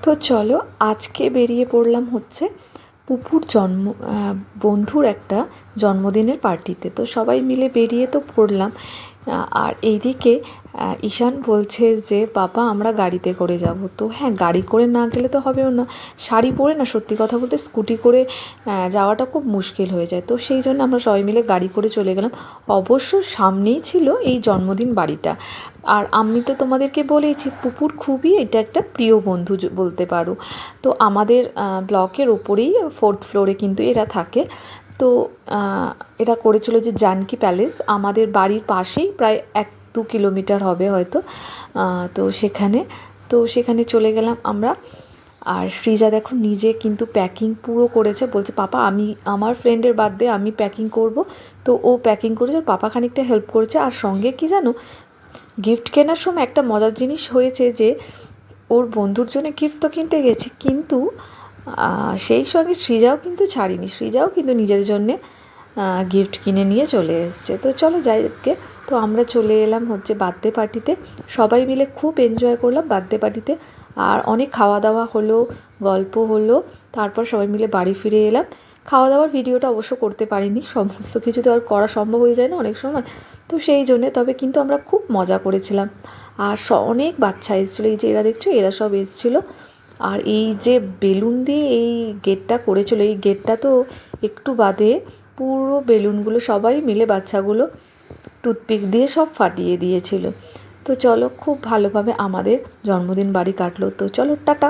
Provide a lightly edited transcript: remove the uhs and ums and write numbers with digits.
তো চলো আজকে বেরিয়ে পড়লাম হচ্ছে পুপুর বন্ধুর একটা জন্মদিনের পার্টিতে। তো সবাই মিলে বেরিয়ে তো পড়লাম। আর এইদিকে ঈশান বলছে যে বাবা আমরা গাড়িতে করে যাব। তো হ্যাঁ, গাড়ি করে না গেলে তো হবেও না। শাড়ি পরে না, সত্যি কথা বলতে স্কুটি করে যাওয়াটা খুব মুশকিল হয়ে যায়। তো সেই জন্য আমরা সবাই মিলে গাড়ি করে চলে গেলাম। অবশ্য সামনেই ছিল এই জন্মদিন বাড়িটা। আর আমি তো তোমাদেরকে বলেইছি পুপুর খুবই এটা একটা প্রিয় বন্ধু বলতে পারো। তো আমাদের ব্লকের ওপরেই 4th ফ্লোরে কিন্তু এরা থাকে। তো এরা করেছিল যে জানকী প্যালেস, আমাদের বাড়ির পাশেই, প্রায় 1-2 কিলোমিটার হবে হয়তো। তো সেখানে চলে গেলাম আমরা। আর সৃজা দেখো নিজে কিন্তু প্যাকিং পুরো করেছে, বলছে পাপা আমি আমার ফ্রেন্ডের বার্থডে আমি প্যাকিং করব। তো ও প্যাকিং করেছে, ওর পাপা খানিকটা হেল্প করেছে। আর সঙ্গে কি জানো, গিফট কেনার সময় একটা মজার জিনিস হয়েছে যে ওর বন্ধুর জন্য গিফট তো কিনতে গেছি, কিন্তু সেই সঙ্গে সৃজাও কিন্তু ছাড়েনি, সৃজাও কিন্তু নিজের জন্যে গিফট কিনে নিয়ে চলে এসছে। তো চলো যাই গে। তো আমরা চলে এলাম হচ্ছে বার্থডে পার্টিতে। সবাই মিলে খুব এনজয় করলাম বার্থডে পার্টিতে। আর অনেক খাওয়া দাওয়া হলো, গল্প হলো। তারপর সবাই মিলে বাড়ি ফিরে এলাম। খাওয়া দাওয়ার ভিডিওটা অবশ্য করতে পারিনি, সমস্ত কিছু তো আর করা সম্ভব হয়ে যায় না অনেক সময়। তো সেই জন্যে, তবে কিন্তু আমরা খুব মজা করেছিলাম। আর অনেক বাচ্চা এসেছিলো, এই যে এরা দেখছো এরা সব এসেছিলো। আর এই যে বেলুন দিয়ে এই গেটটা করেছিল, এই গেটটা তো একটু বাদে পুরো বেলুনগুলো সবাই মিলে বাচ্চাগুলো টুথপিক দিয়ে সব ফাটিয়ে দিয়েছিল। তো চলো, খুব ভালোভাবে আমাদের জন্মদিন বাড়ি কাটলো। তো চলো টাটা।